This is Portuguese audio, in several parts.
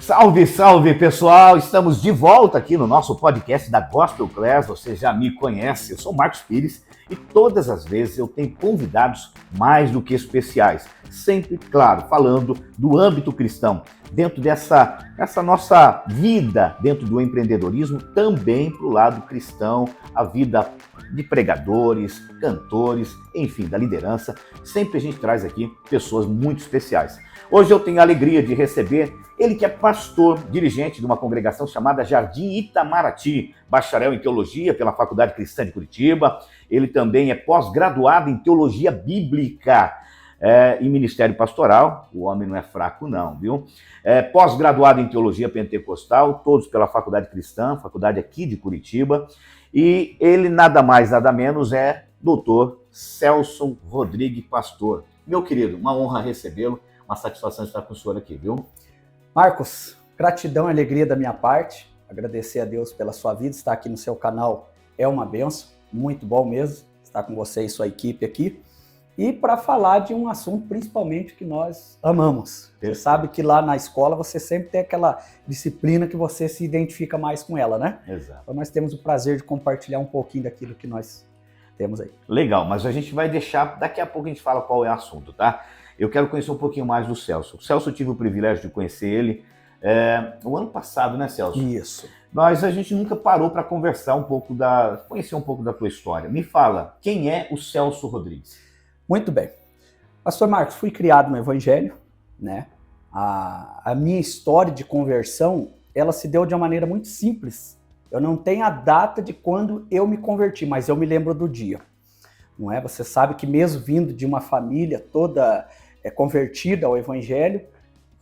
Salve, salve pessoal! Estamos de volta aqui no nosso podcast da Gospel Class. Você já me conhece, eu sou Marcos Pires e todas as vezes eu tenho convidados mais do que especiais. Sempre, claro, falando do âmbito cristão, dentro dessa nossa vida, dentro do empreendedorismo, também para o lado cristão, a vida de pregadores, cantores, enfim, da liderança. Sempre a gente traz aqui pessoas muito especiais. Hoje eu tenho a alegria de receber ele que é pastor, dirigente de uma congregação chamada Jardim Itamaraty, bacharel em teologia pela Faculdade Cristã de Curitiba. Ele também é pós-graduado em teologia bíblica e ministério pastoral. O homem não é fraco não, viu? Pós-graduado em teologia pentecostal, todos pela Faculdade Cristã, faculdade aqui de Curitiba. E ele nada mais, nada menos é doutor Celso Rodrigues Pastor. Meu querido, uma honra recebê-lo, uma satisfação estar com o senhor aqui, viu? Marcos, gratidão e alegria da minha parte, agradecer a Deus pela sua vida, estar aqui no seu canal é uma bênção, muito bom mesmo estar com você e sua equipe aqui, e para falar de um assunto principalmente que nós amamos. Você sabe que lá na escola você sempre tem aquela disciplina que você se identifica mais com ela, né? Exato. Então nós temos o prazer de compartilhar um pouquinho daquilo que nós temos aí. Legal, mas a gente vai deixar, daqui a pouco a gente fala qual é o assunto, tá? Eu quero conhecer um pouquinho mais do Celso. O Celso, eu tive o privilégio de conhecer ele o ano passado, né, Celso? Isso. Mas a gente nunca parou para conversar um pouco conhecer um pouco da tua história. Me fala, quem é o Celso Rodrigues? Muito bem. Pastor Marcos, fui criado no Evangelho, né? A minha história de conversão, ela se deu de uma maneira muito simples. Eu não tenho a data de quando eu me converti, mas eu me lembro do dia. Não é? Você sabe que mesmo vindo de uma família toda convertida ao Evangelho,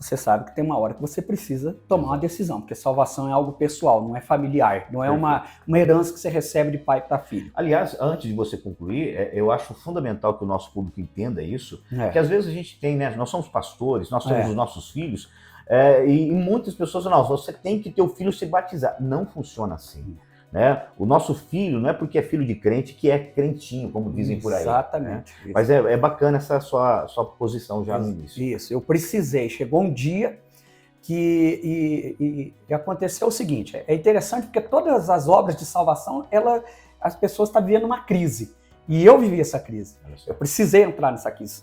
você sabe que tem uma hora que você precisa tomar uma decisão, porque salvação é algo pessoal, não é familiar, não é uma herança que você recebe de pai para filho. Aliás, antes de você concluir, eu acho fundamental que o nosso público entenda isso, que às vezes a gente tem, né, nós somos pastores, nós temos os nossos filhos, e muitas pessoas falam, não, você tem que ter o filho se batizar. Não funciona assim. Né? O nosso filho não é porque é filho de crente que é crentinho, como dizem por aí. Exatamente. Né? Mas é bacana essa sua posição já no início. Isso, eu precisei. Chegou um dia que aconteceu o seguinte, é interessante porque todas as obras de salvação, as pessoas estão vivendo uma crise. E eu vivi essa crise. Eu precisei entrar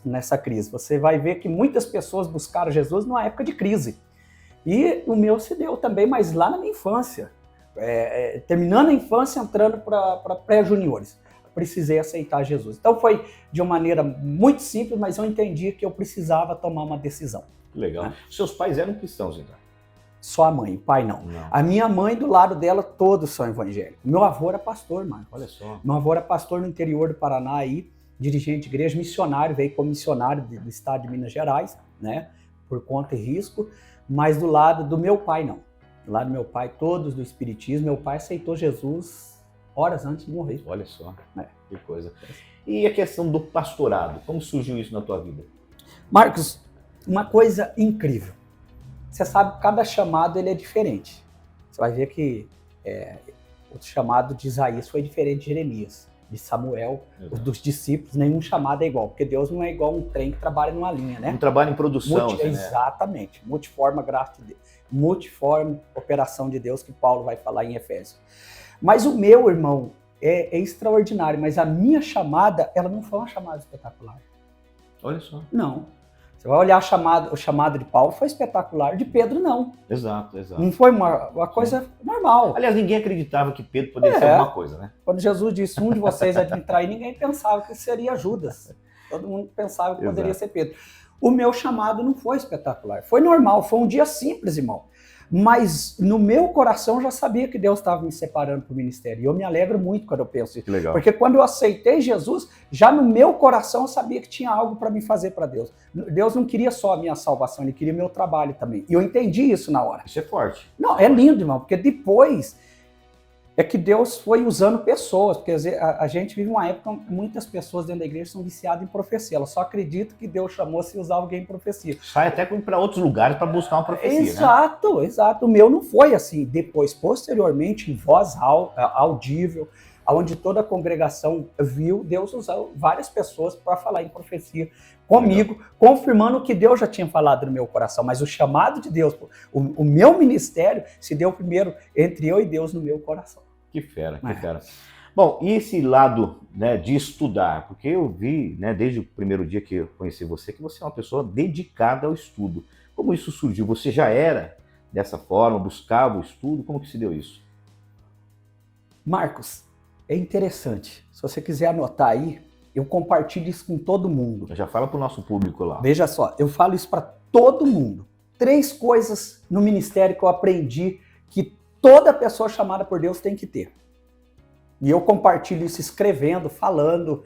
nessa crise. Você vai ver que muitas pessoas buscaram Jesus numa época de crise. E o meu se deu também, mas lá na minha infância. Terminando a infância, entrando para pré-juniores. Precisei aceitar Jesus. Então foi de uma maneira muito simples, mas eu entendi que eu precisava tomar uma decisão. Legal. Né? Seus pais eram cristãos, então? Só a mãe, o pai não. A minha mãe, do lado dela, todos são evangélicos. Meu avô era pastor, mano. Olha só. Meu avô era pastor no interior do Paraná, aí, dirigente de igreja, missionário, veio como missionário do estado de Minas Gerais, né? Por conta e risco, mas do lado do meu pai, não. Lá do meu pai, todos do espiritismo, meu pai aceitou Jesus horas antes de morrer. Olha só, que coisa. E a questão do pastorado, como surgiu isso na tua vida? Marcos, uma coisa incrível. Você sabe que cada chamado ele é diferente. Você vai ver que o chamado de Isaías foi diferente de Jeremias, de Samuel, dos discípulos, nenhum chamado é igual, porque Deus não é igual um trem que trabalha numa linha, né? Um trabalho em produção. Exatamente, multiforme graça de Deus. Multiforme operação de Deus que Paulo vai falar em Efésios. Mas o meu irmão é extraordinário, mas a minha chamada, ela não foi uma chamada espetacular. Olha só. Não. Você vai olhar o chamado de Paulo, foi espetacular, de Pedro não. Exato. Não foi uma coisa normal. Aliás, ninguém acreditava que Pedro poderia ser alguma coisa, né? Quando Jesus disse, um de vocês vai me trair, ninguém pensava que seria Judas. Todo mundo pensava que poderia ser Pedro. O meu chamado não foi espetacular, foi normal, foi um dia simples, irmão. Mas no meu coração eu já sabia que Deus estava me separando para o ministério. E eu me alegro muito quando eu penso isso. Que legal. Porque quando eu aceitei Jesus, já no meu coração eu sabia que tinha algo para me fazer para Deus. Deus não queria só a minha salvação, Ele queria meu trabalho também. E eu entendi isso na hora. Isso é forte. Não, é lindo, irmão, porque depois é que Deus foi usando pessoas, porque a gente vive uma época onde muitas pessoas dentro da igreja são viciadas em profecia, elas só acreditam que Deus chamou se usar alguém em profecia. Sai até para outros lugares para buscar uma profecia, Exato. O meu não foi assim. Depois, posteriormente, em voz audível, onde toda a congregação viu Deus usar várias pessoas para falar em profecia comigo, confirmando o que Deus já tinha falado no meu coração. Mas o chamado de Deus, o meu ministério, se deu primeiro entre eu e Deus no meu coração. Que fera, que fera. Bom, e esse lado, né, de estudar? Porque eu vi, né, desde o primeiro dia que eu conheci você, que você é uma pessoa dedicada ao estudo. Como isso surgiu? Você já era dessa forma, buscava o estudo? Como que se deu isso? Marcos, é interessante. Se você quiser anotar aí, eu compartilho isso com todo mundo. Já fala para o nosso público lá. Veja só, eu falo isso para todo mundo. 3 coisas no ministério que eu aprendi que toda pessoa chamada por Deus tem que ter. E eu compartilho isso escrevendo, falando,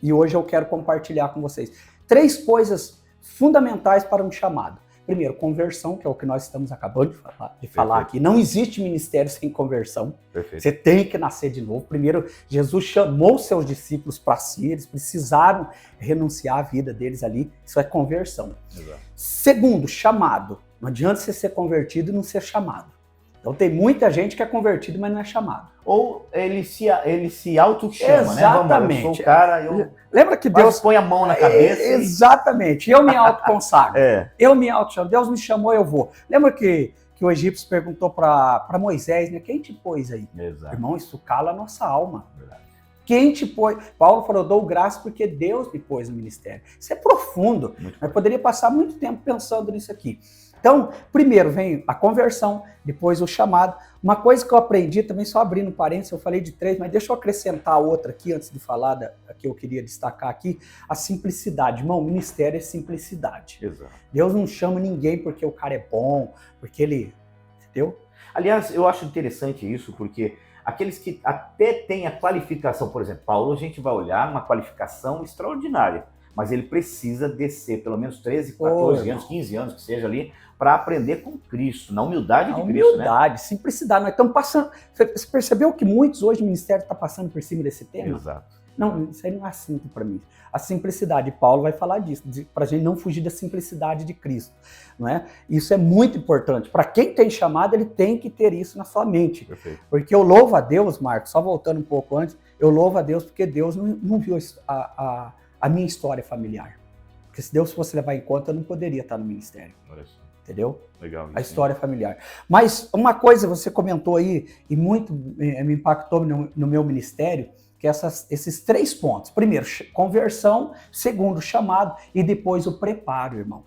e hoje eu quero compartilhar com vocês. 3 coisas fundamentais para um chamado. Primeiro, conversão, que é o que nós estamos acabando de falar aqui. Não existe ministério sem conversão. Perfeito. Você tem que nascer de novo. Primeiro, Jesus chamou seus discípulos para si, eles precisaram renunciar à vida deles ali. Isso é conversão. Exato. Segundo, chamado. Não adianta você ser convertido e não ser chamado. Então tem muita gente que é convertido, mas não é chamado. Ou ele se auto-chama, né? Exatamente. Vamos, eu sou o cara, lembra que Deus põe a mão na cabeça. Exatamente. Eu me autoconsagro. Eu me auto-chamo. Deus me chamou, eu vou. Lembra que o egípcio perguntou para Moisés, né? Quem te pôs aí? Exato. Irmão, isso cala a nossa alma. Verdade. Quem te pôs? Paulo falou, dou graça porque Deus me pôs no ministério. Isso é profundo. Mas poderia passar muito tempo pensando nisso aqui. Então, primeiro vem a conversão, depois o chamado. Uma coisa que eu aprendi, também só abrindo parênteses, eu falei de 3, mas deixa eu acrescentar outra aqui, antes de falar da que eu queria destacar aqui, a simplicidade. Irmão, o ministério é simplicidade. Exato. Deus não chama ninguém porque o cara é bom, porque ele... Entendeu? Aliás, eu acho interessante isso, porque aqueles que até têm a qualificação, por exemplo, Paulo, a gente vai olhar uma qualificação extraordinária, mas ele precisa descer pelo menos 13, 14 anos, 15 anos que seja ali, para aprender com Cristo, na humildade de Cristo. Humildade, simplicidade. Nós estamos passando... Você percebeu que muitos hoje o ministério está passando por cima desse tema? Exato. Não, isso aí não é simples para mim. A simplicidade, Paulo vai falar disso, para a gente não fugir da simplicidade de Cristo. Não é? Isso é muito importante. Para quem tem chamado, ele tem que ter isso na sua mente. Perfeito. Porque eu louvo a Deus, Marcos, só voltando um pouco antes, eu louvo a Deus porque Deus não viu a minha história familiar. Porque se Deus fosse levar em conta, eu não poderia estar no ministério. Olha só. Entendeu? Legal. A história familiar. Mas uma coisa você comentou aí, e muito me impactou no meu ministério, que esses 3 pontos. Primeiro, conversão. Segundo, chamado. E depois o preparo, irmão.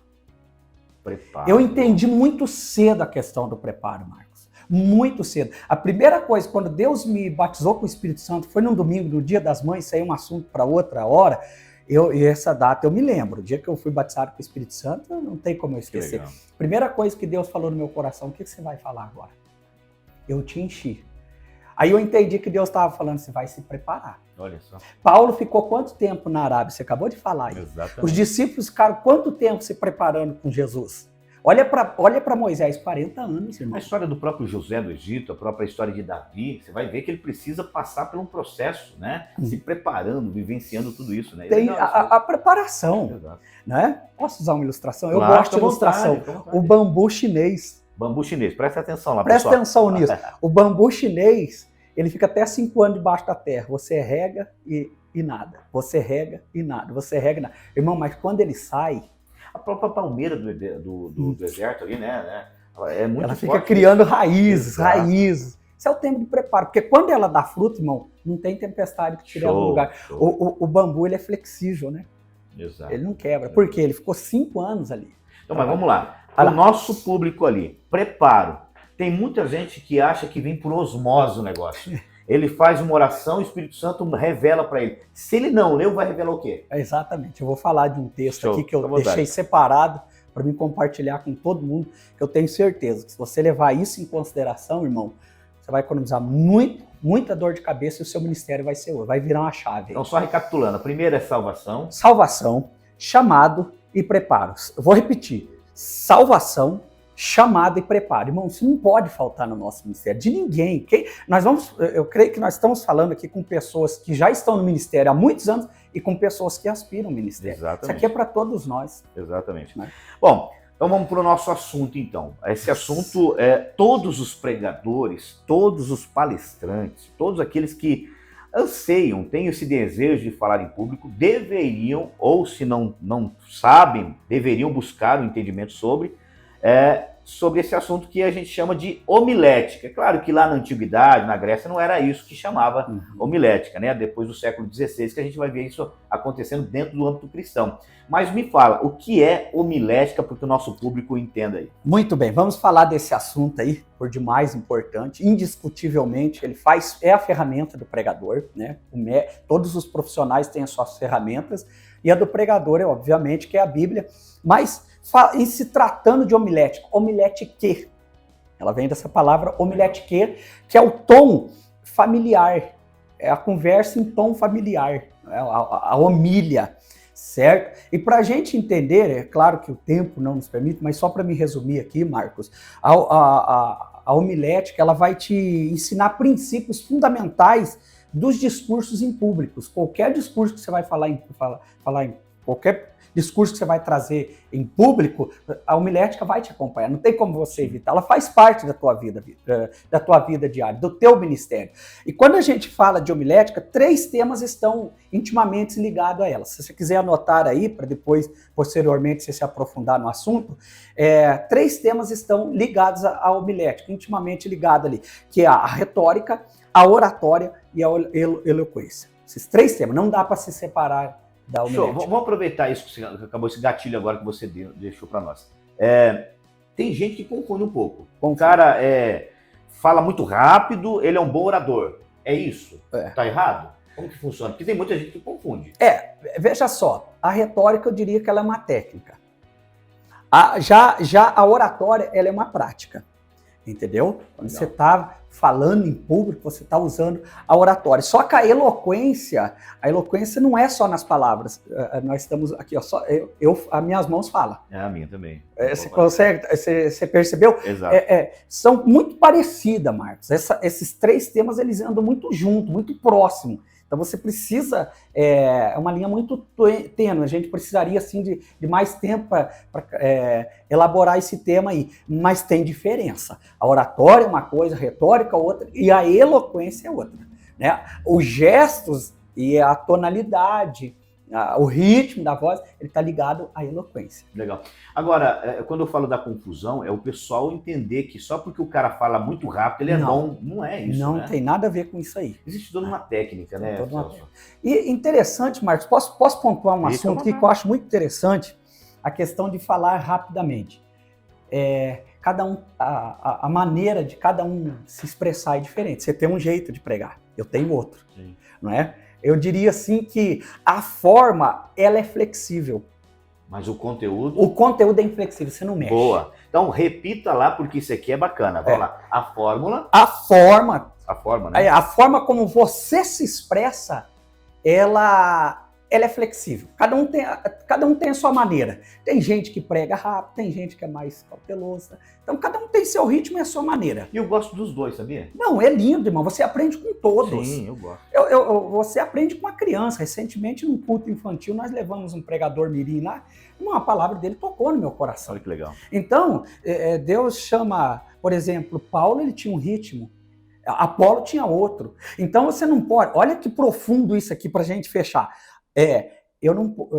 Preparo. Eu entendi muito cedo a questão do preparo, Marcos. Muito cedo. A primeira coisa, quando Deus me batizou com o Espírito Santo, foi num domingo, no Dia das Mães, saiu um assunto para outra hora, e essa data eu me lembro. O dia que eu fui batizado com o Espírito Santo, não tem como eu esquecer. Primeira coisa que Deus falou no meu coração, o que você vai falar agora? Eu te enchi. Aí eu entendi que Deus estava falando, você vai se preparar. Olha só. Paulo ficou quanto tempo na Arábia? Você acabou de falar aí. Exatamente. Os discípulos ficaram quanto tempo se preparando com Jesus? Olha para Moisés, 40 anos, irmão. A história do próprio José do Egito, a própria história de Davi, você vai ver que ele precisa passar por um processo, né? Se preparando, vivenciando tudo isso, né? Tem a preparação, Exato. Né? Posso usar uma ilustração? Claro, eu gosto de ilustração. Vontade. O bambu chinês. Bambu chinês, presta atenção lá, Presta pessoal. atenção nisso. O bambu chinês, ele fica até 5 anos debaixo da terra. Você rega e nada. Você rega e nada. Você rega e nada. Irmão, mas quando ele sai... A própria palmeira do deserto ali, né? É muito ela fica forte, criando raízes, Exato. raízes. Isso é o tempo de preparo. Porque quando ela dá fruto, irmão, não tem tempestade que tire ela do lugar. O bambu, ele é flexível, né? Exato. Ele não quebra. Por quê? Ele ficou 5 anos ali. Então, mas vamos lá. O nosso público ali, preparo. Tem muita gente que acha que vem por osmose o negócio. Ele faz uma oração, o Espírito Santo revela para ele. Se ele não leu, vai revelar o quê? Exatamente. Eu vou falar de um texto aqui que eu Fica à deixei separado para me compartilhar com todo mundo, que eu tenho certeza que se você levar isso em consideração, irmão, você vai economizar muita dor de cabeça e o seu ministério vai virar uma chave. Então, só recapitulando. A primeira é salvação. Salvação, chamado e preparo. Eu vou repetir. Salvação, chamado e preparo. Irmão, isso não pode faltar no nosso ministério, de ninguém. Eu creio que nós estamos falando aqui com pessoas que já estão no ministério há muitos anos e com pessoas que aspiram ao ministério. Exatamente. Isso aqui é para todos nós. Exatamente. Né? Bom, Então vamos para o nosso assunto, então. Esse assunto é todos os pregadores, todos os palestrantes, todos aqueles que anseiam, têm esse desejo de falar em público, deveriam, ou se não sabem, deveriam buscar um entendimento sobre esse assunto que a gente chama de homilética. É claro que lá na Antiguidade, na Grécia, não era isso que chamava homilética, né? Depois do século XVI que a gente vai ver isso acontecendo dentro do âmbito cristão. Mas me fala, o que é homilética para que o nosso público entenda aí? Muito bem, vamos falar desse assunto aí, por demais importante. Indiscutivelmente, é a ferramenta do pregador, né? Todos os profissionais têm as suas ferramentas, e a do pregador, obviamente, que é a Bíblia. Mas, em se tratando de homilética, homilétique, ela vem dessa palavra homilétique, que é o tom familiar, é a conversa em tom familiar, a homília. Certo? E para a gente entender, é claro que o tempo não nos permite, mas só para me resumir aqui, Marcos, a homilética ela vai te ensinar princípios fundamentais dos discursos em públicos. Qualquer discurso que você vai falar em qualquer discurso que você vai trazer em público, a homilética vai te acompanhar, não tem como você evitar, ela faz parte da tua vida diária, do teu ministério. E quando a gente fala de homilética, 3 temas estão intimamente ligados a ela. Se você quiser anotar aí, para depois, posteriormente, você se aprofundar no assunto, 3 temas estão ligados à homilética, intimamente ligados ali, que é a retórica, a oratória e a eloquência. Esses 3 temas, não dá para se separar da homilética. Vamos aproveitar isso que acabou esse gatilho agora que você deixou para nós. Tem gente que confunde um pouco. O cara fala muito rápido, ele é um bom orador. É isso? Tá errado? Como que funciona? Porque tem muita gente que confunde. Veja só, a retórica eu diria que ela é uma técnica. Já a oratória, ela é uma prática. Entendeu? Quando você está falando em público, você está usando a oratória. Só que a eloquência não é só nas palavras. Nós estamos aqui, ó, as minhas mãos falam. A minha também. Você percebeu? Exato. São muito parecidas, Marcos. Esses 3 temas, eles andam muito junto, muito próximo. Então você precisa, é uma linha muito tênue, a gente precisaria assim de mais tempo para elaborar esse tema aí, mas tem diferença. A oratória é uma coisa, a retórica é outra, e a eloquência é outra, né? Os gestos e a tonalidade, o ritmo da voz, ele está ligado à eloquência. Legal. Agora, quando eu falo da confusão, é o pessoal entender que só porque o cara fala muito rápido, ele é bom. Não é isso, Não tem nada a ver com isso aí. Existe toda uma técnica, né, Celso? E interessante, Marcos, posso pontuar um assunto aqui que eu acho muito interessante, a questão de falar rapidamente. A maneira de cada um se expressar é diferente. Você tem um jeito de pregar, eu tenho outro. Sim. Não é? Eu diria assim que a forma, ela é flexível. Mas o conteúdo? O conteúdo é inflexível, você não mexe. Boa. Então, repita lá, porque isso aqui é bacana. Vamos lá. A fórmula... A forma, né? A forma como você se expressa, ela é flexível. Cada um tem a sua maneira. Tem gente que prega rápido, tem gente que é mais cautelosa. Então, cada um tem seu ritmo e a sua maneira. E eu gosto dos dois, sabia? Não, é lindo, irmão. Você aprende com todos. Sim, eu gosto. Você aprende com a criança. Recentemente, num culto infantil, nós levamos um pregador mirim lá. Uma palavra dele tocou no meu coração. Olha que legal. Então, Deus chama, por exemplo, Paulo, ele tinha um ritmo. Apolo tinha outro. Então, você não pode... Olha que profundo isso aqui para a gente fechar.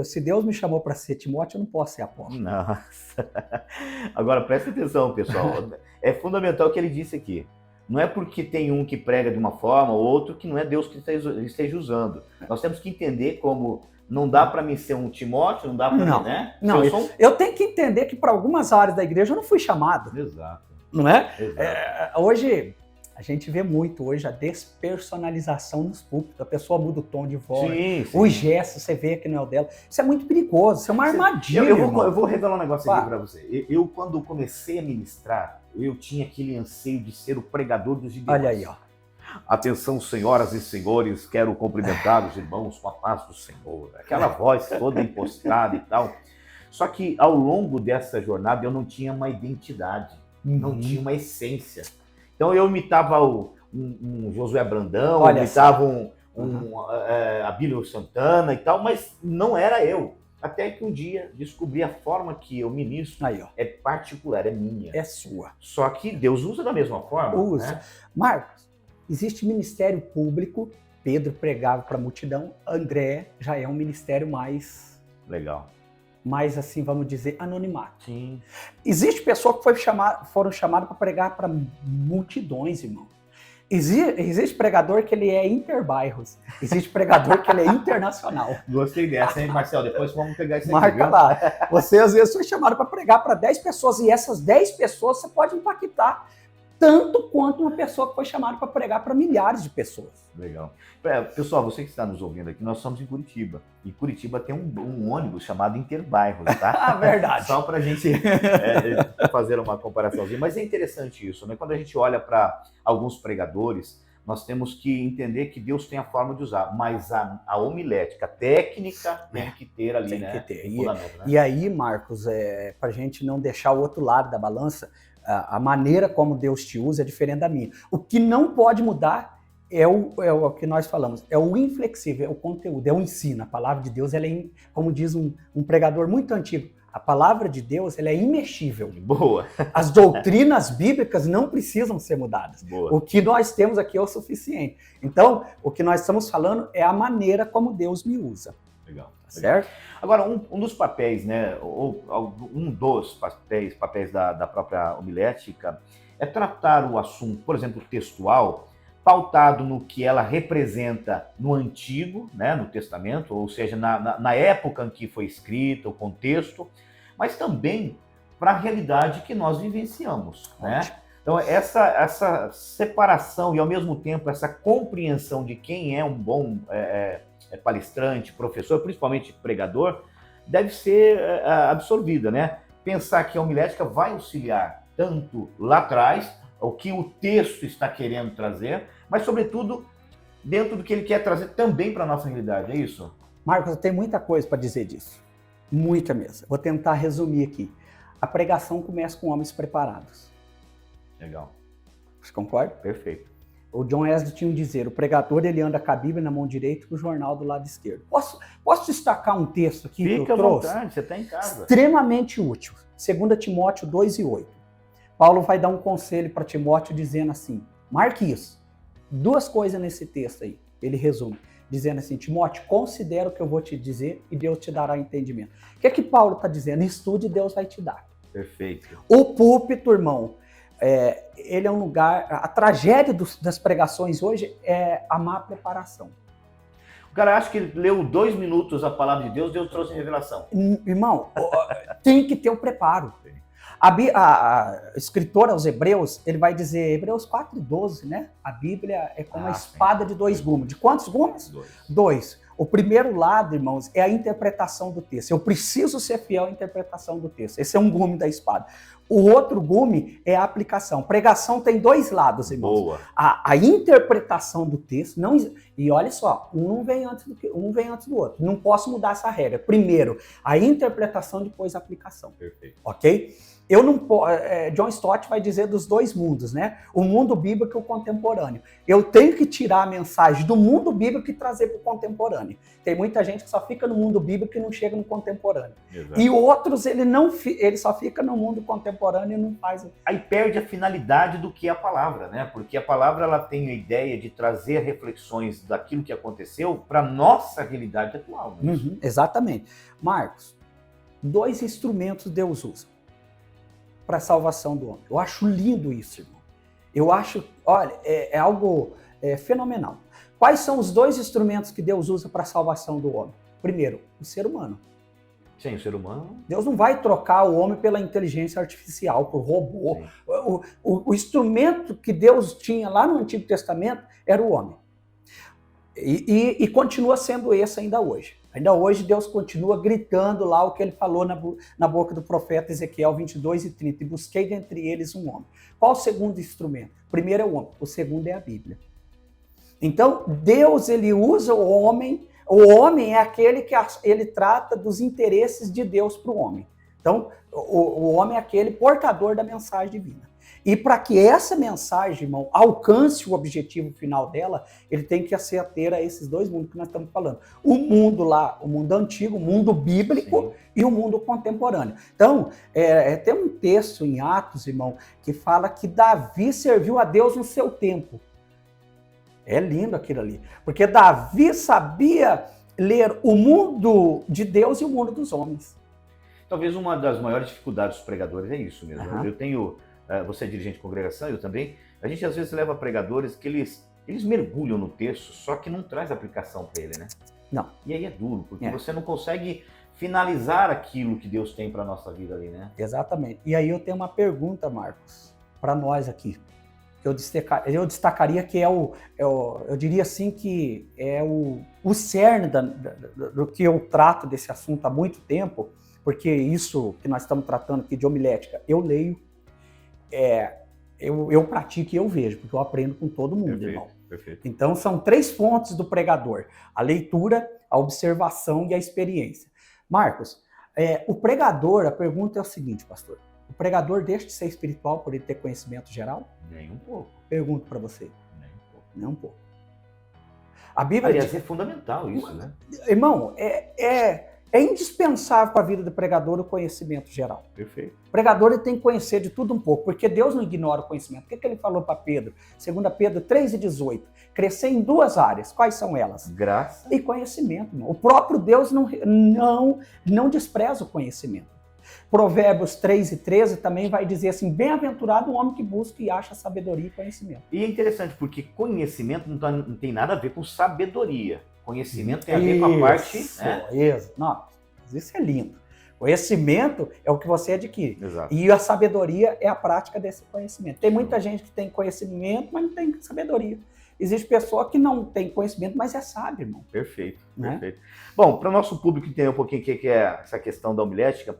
Se Deus me chamou para ser Timóteo, eu não posso ser Apolo. Nossa. Agora, presta atenção, pessoal. É fundamental o que ele disse aqui. Não é porque tem um que prega de uma forma ou outro que não é Deus que esteja usando. Nós temos que entender como não dá para mim ser um Timóteo, não dá para mim, né? Não, eu tenho que entender que para algumas áreas da igreja eu não fui chamado. Exato. Não é? Exato. Hoje... A gente vê muito hoje a despersonalização nos púlpitos. A pessoa muda o tom de voz, sim. O gesto, você vê que não é o dela. Isso é muito perigoso, isso é uma armadilha. Eu vou revelar um negócio aqui para você. Eu, quando comecei a ministrar, eu tinha aquele anseio de ser o pregador dos gideões. Olha aí, ó. Atenção, senhoras e senhores, quero cumprimentar os irmãos com a paz do Senhor. Aquela voz toda impostada e tal. Só que ao longo dessa jornada eu não tinha uma identidade, não tinha uma essência. Então eu imitava um Josué Brandão, olha, imitava Abílio Santana e tal, mas não era eu. Até que um dia descobri a forma que eu ministro Aí, ó. é particular, é minha. É sua. Só que Deus usa da mesma forma. Usa. Né? Marcos, existe ministério público, Pedro pregava para a multidão, André já é um ministério mais assim, vamos dizer, anonimato. Sim. Existe pessoa que foram chamadas para pregar para multidões, irmão. Existe pregador que ele é interbairros. Existe pregador que ele é internacional. Gostei dessa, hein, Marcel? Depois vamos pegar isso aqui. Marca lá. Você às vezes foi chamado para pregar para 10 pessoas e essas 10 pessoas você pode impactar tanto quanto uma pessoa que foi chamada para pregar para milhares de pessoas. Legal. Pessoal, você que está nos ouvindo aqui, nós somos em Curitiba. E Curitiba tem um ônibus chamado Interbairros, tá? Verdade. Só para a gente fazer uma comparaçãozinha. Mas é interessante isso, né? Quando a gente olha para alguns pregadores, nós temos que entender que Deus tem a forma de usar, mas a homilética, a técnica tem que ter ali, tem né? Que ter. Fundamento, né? E aí, Marcos, para a gente não deixar o outro lado da balança, a maneira como Deus te usa é diferente da minha. O que não pode mudar é o que nós falamos, é o inflexível, é o conteúdo, é o ensino. A palavra de Deus, ela é, como diz um pregador muito antigo, a palavra de Deus, ela é imexível. Boa. As doutrinas bíblicas não precisam ser mudadas. Boa. O que nós temos aqui é o suficiente. Então, o que nós estamos falando é a maneira como Deus me usa. Legal. Certo? Agora, um dos papéis, né, ou um dos papéis da própria homilética é tratar o assunto, por exemplo, textual, pautado no que ela representa no Antigo, né, no Testamento, ou seja, na época em que foi escrita, o contexto, mas também para a realidade que nós vivenciamos, né? Então, essa separação e, ao mesmo tempo, essa compreensão de quem é um bom palestrante, professor, principalmente pregador, deve ser absorvida, né? Pensar que a homilética vai auxiliar tanto lá atrás, o que o texto está querendo trazer, mas, sobretudo, dentro do que ele quer trazer também para a nossa realidade, é isso? Marcos, eu tenho muita coisa para dizer disso. Muita mesmo. Vou tentar resumir aqui. A pregação começa com homens preparados. Legal. Você concorda? Perfeito. O John Wesley tinha um dizer, o pregador ele anda com a Bíblia na mão direita e com o jornal do lado esquerdo. Posso destacar um texto aqui que eu trouxe? Fica à vontade, você está em casa. Extremamente útil. 2 Timóteo 2:8. Paulo vai dar um conselho para Timóteo dizendo assim, marque isso. 2 coisas nesse texto aí, ele resume. Dizendo assim, Timóteo, considera o que eu vou te dizer e Deus te dará entendimento. O que é que Paulo está dizendo? Estude e Deus vai te dar. Perfeito. O púlpito, irmão, ele é um lugar... A tragédia das pregações hoje é a má preparação. O cara acha que leu 2 minutos a palavra de Deus, Deus trouxe revelação. Irmão, tem que ter o preparo. A escritora aos Hebreus, ele vai dizer, Hebreus 4:12, né? A Bíblia é como a espada de 2 gumes. De quantos gumes? 2. O primeiro lado, irmãos, é a interpretação do texto. Eu preciso ser fiel à interpretação do texto. Esse é um gume da espada. O outro gume é a aplicação. Pregação tem 2 lados, irmãos. Boa. A interpretação do texto, não, e olha só, um vem antes do outro. Não posso mudar essa regra. Primeiro, a interpretação, depois a aplicação. Perfeito. Ok? John Stott vai dizer dos 2 mundos, né? O mundo bíblico e o contemporâneo. Eu tenho que tirar a mensagem do mundo bíblico e trazer para o contemporâneo. Tem muita gente que só fica no mundo bíblico e não chega no contemporâneo. Exato. E outros, ele só fica no mundo contemporâneo e não faz... Aí perde a finalidade do que é a palavra, né? Porque a palavra ela tem a ideia de trazer reflexões daquilo que aconteceu para a nossa realidade atual. Né? Uhum, exatamente. Marcos, 2 instrumentos Deus usa para a salvação do homem. Eu acho lindo isso, irmão. Eu acho, olha, é algo fenomenal. Quais são os 2 instrumentos que Deus usa para a salvação do homem? Primeiro, o ser humano. Sim, o ser humano. Deus não vai trocar o homem pela inteligência artificial, por robô. O instrumento que Deus tinha lá no Antigo Testamento era o homem. E continua sendo esse ainda hoje. Ainda hoje Deus continua gritando lá o que ele falou na boca do profeta Ezequiel 22:30. E busquei dentre eles um homem. Qual o segundo instrumento? O primeiro é o homem, o segundo é a Bíblia. Então, Deus ele usa o homem. O homem é aquele que ele trata dos interesses de Deus para o homem. Então, o homem é aquele portador da mensagem divina. E para que essa mensagem, irmão, alcance o objetivo final dela, ele tem que se ater a esses dois mundos que nós estamos falando. O mundo lá, o mundo antigo, o mundo bíblico, sim, e o mundo contemporâneo. Então, tem um texto em Atos, irmão, que fala que Davi serviu a Deus no seu tempo. É lindo aquilo ali. Porque Davi sabia ler o mundo de Deus e o mundo dos homens. Talvez uma das maiores dificuldades dos pregadores é isso mesmo. Uhum. Eu tenho... Você é dirigente de congregação, eu também. A gente às vezes leva pregadores que eles mergulham no texto, só que não traz aplicação para ele, né? Não. E aí é duro, porque você não consegue finalizar aquilo que Deus tem para a nossa vida ali, né? Exatamente. E aí eu tenho uma pergunta, Marcos, para nós aqui. Eu destacaria que eu diria assim que é o cerne do que eu trato desse assunto há muito tempo, porque isso que nós estamos tratando aqui de homilética, eu leio, eu pratico e eu vejo, porque eu aprendo com todo mundo, perfeito, irmão. Perfeito. Então, são 3 fontes do pregador: a leitura, a observação e a experiência. Marcos, o pregador, a pergunta é o seguinte, pastor: o pregador deixa de ser espiritual por ele ter conhecimento geral? Nem um pouco. Pergunto para você. Nem um pouco. Nem um pouco. A Bíblia aliás, é fundamental isso, né? Irmão, é indispensável para a vida do pregador o conhecimento geral. Perfeito. O pregador ele tem que conhecer de tudo um pouco, porque Deus não ignora o conhecimento. O que ele falou para Pedro? 2 Pedro 3,18. Crescer em 2 áreas. Quais são elas? Graça e conhecimento. Irmão. O próprio Deus não despreza o conhecimento. Provérbios 3:13 também vai dizer assim: bem-aventurado o homem que busca e acha sabedoria e conhecimento. E é interessante, porque conhecimento não tem nada a ver com sabedoria. Conhecimento tem a ver com a parte... Isso. Não, isso é lindo. Conhecimento é o que você adquire. Exato. E a sabedoria é a prática desse conhecimento. Tem muita gente que tem conhecimento, mas não tem sabedoria. Existe pessoa que não tem conhecimento, mas é sábio, irmão. Perfeito, né? Perfeito. Bom, para o nosso público entender um pouquinho o que é essa questão da homilética,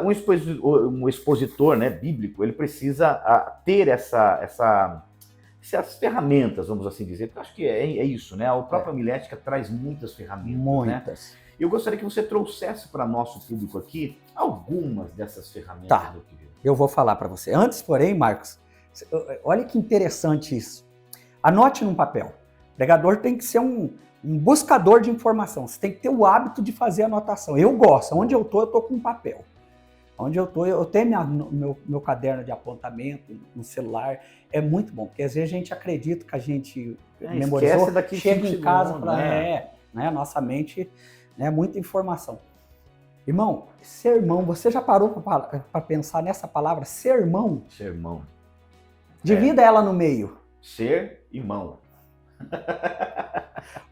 um expositor, né, bíblico, ele precisa ter essas ferramentas, vamos assim dizer. Eu acho que é isso, né? A própria homilética traz muitas ferramentas. Muitas. Né? Eu gostaria que você trouxesse para nosso público aqui algumas dessas ferramentas. Tá, eu vou falar para você. Antes, porém, Marcos, olha que interessante isso. Anote num papel. O pregador tem que ser um buscador de informação. Você tem que ter o hábito de fazer anotação. Eu gosto. Onde eu tô com um papel. Onde eu tô, eu tenho meu caderno de apontamento no celular. É muito bom, porque às vezes a gente acredita que a gente memorizou, chega em casa e fala, né? Nossa mente, né, muita informação. Irmão, sermão, você já parou para pensar nessa palavra, sermão? Sermão. Divida ela no meio. Ser e mão.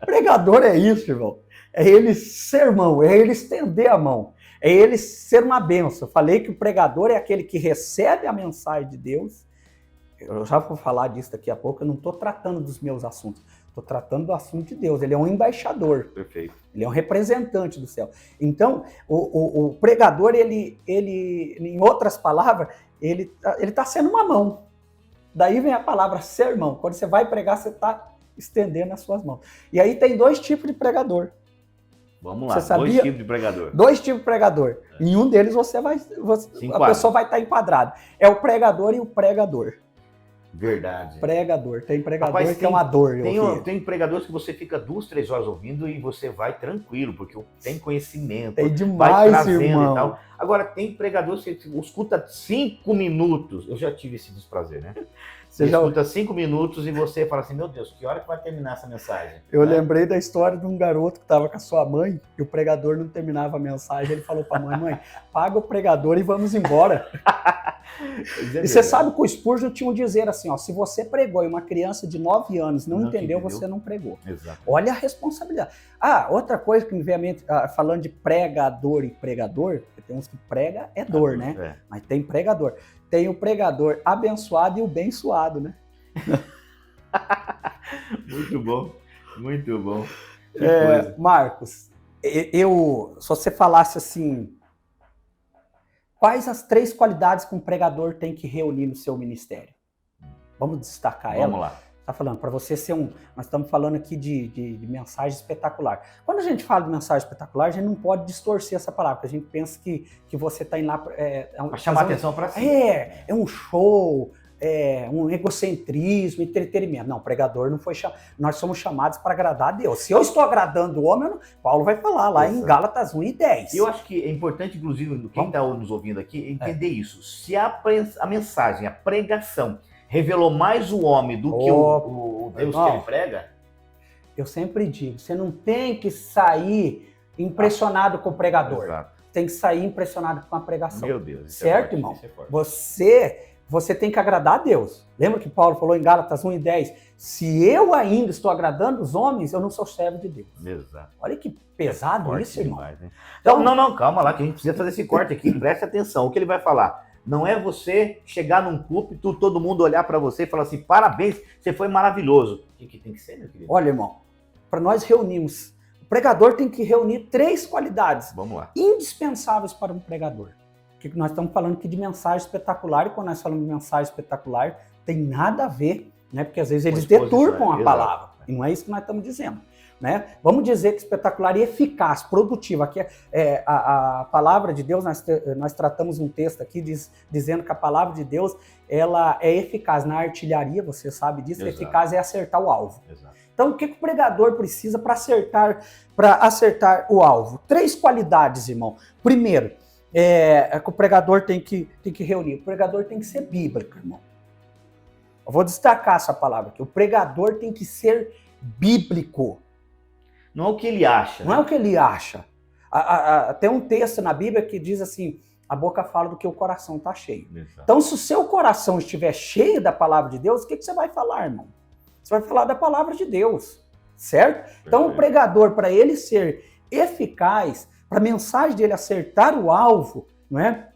Pregador é isso, irmão. É ele ser mão, é ele estender a mão. É ele ser uma bênção. Eu falei que o pregador é aquele que recebe a mensagem de Deus. Eu já vou falar disso daqui a pouco. Eu não estou tratando dos meus assuntos. Estou tratando do assunto de Deus. Ele é um embaixador. Perfeito. Ele é um representante do céu. Então, o pregador, ele, em outras palavras, ele está sendo uma mão. Daí vem a palavra sermão. Quando você vai pregar, você está estendendo as suas mãos. E aí tem 2 tipos de pregador. Vamos lá, 2 tipos de pregador. 2 tipos de pregador. Em um deles a pessoa vai estar enquadrada. É o pregador e o pregador. Verdade. Pregador. Tem pregador que é uma dor. Tem pregadores que você fica 2, 3 horas ouvindo e você vai tranquilo, porque tem conhecimento. Tem demais, vai trazendo irmão. E tal. Agora, tem pregadores que escuta 5 minutos. Eu já tive esse desprazer, né? Você escuta 5 minutos e você fala assim, meu Deus, que hora que vai terminar essa mensagem? Eu lembrei da história de um garoto que estava com a sua mãe e o pregador não terminava a mensagem. Ele falou para a mãe, paga o pregador e vamos embora. E você sabe que o Spurgeon tinha um dizer assim, ó, se você pregou e uma criança de 9 anos não entendeu, você não pregou. Exato. Olha a responsabilidade. Outra coisa que me vem à mente, falando de pregador e pregador, porque tem uns que prega é dor, né? É. Mas tem pregador. Tem o pregador abençoado e o bençoado, né? Muito bom, muito bom. Marcos, se você falasse assim, quais as 3 qualidades que um pregador tem que reunir no seu ministério? Vamos destacar ela? Vamos lá. Está falando, para você ser nós estamos falando aqui de mensagem espetacular. Quando a gente fala de mensagem espetacular, a gente não pode distorcer essa palavra, porque a gente pensa que você está indo lá para chamar atenção para si. É um show, um egocentrismo, entretenimento. Não, pregador não foi chamado. Nós somos chamados para agradar a Deus. Se eu estou agradando o homem, Paulo vai falar lá em Gálatas 1:10. Eu acho que é importante, inclusive, quem está nos ouvindo aqui, entender isso. Se a mensagem, a pregação, revelou mais o homem do que o Deus que ele prega? Eu sempre digo, você não tem que sair impressionado com o pregador. Exato. Tem que sair impressionado com a pregação. Meu Deus, isso certo, é irmão? Isso é forte. Você tem que agradar a Deus. Lembra que Paulo falou em Gálatas 1:10? Se eu ainda estou agradando os homens, eu não sou servo de Deus. Exato. Olha que pesado isso, irmão. Demais, né? Então, não, calma lá, que a gente precisa fazer esse corte aqui. Preste atenção. O que ele vai falar? Não é você chegar num púlpito, todo mundo olhar para você e falar assim, parabéns, você foi maravilhoso. O que tem que ser, meu querido? Olha, irmão, para nós reunirmos, o pregador tem que reunir 3 qualidades indispensáveis para um pregador. Porque nós estamos falando aqui de mensagem espetacular, e quando nós falamos de mensagem espetacular, tem nada a ver, né? Porque às vezes eles deturpam a palavra, e não é isso que nós estamos dizendo. Né? Vamos dizer que espetacular e eficaz, produtivo. Aqui a palavra de Deus, nós tratamos um texto aqui dizendo que a palavra de Deus ela é eficaz na artilharia, você sabe disso, eficaz é acertar o alvo. Exato. Então, o que o pregador precisa para acertar o alvo? 3 qualidades, irmão. Primeiro, que o pregador tem que reunir. O pregador tem que ser bíblico, irmão. Eu vou destacar essa palavra aqui. O pregador tem que ser bíblico. Não é o que ele acha. Não é o que ele acha. Tem um texto na Bíblia que diz assim, a boca fala do que o coração está cheio. Exato. Então, se o seu coração estiver cheio da palavra de Deus, o que você vai falar, irmão? Você vai falar da palavra de Deus, certo? Perfeito. Então, o pregador, para ele ser eficaz, para a mensagem dele acertar o alvo, não é?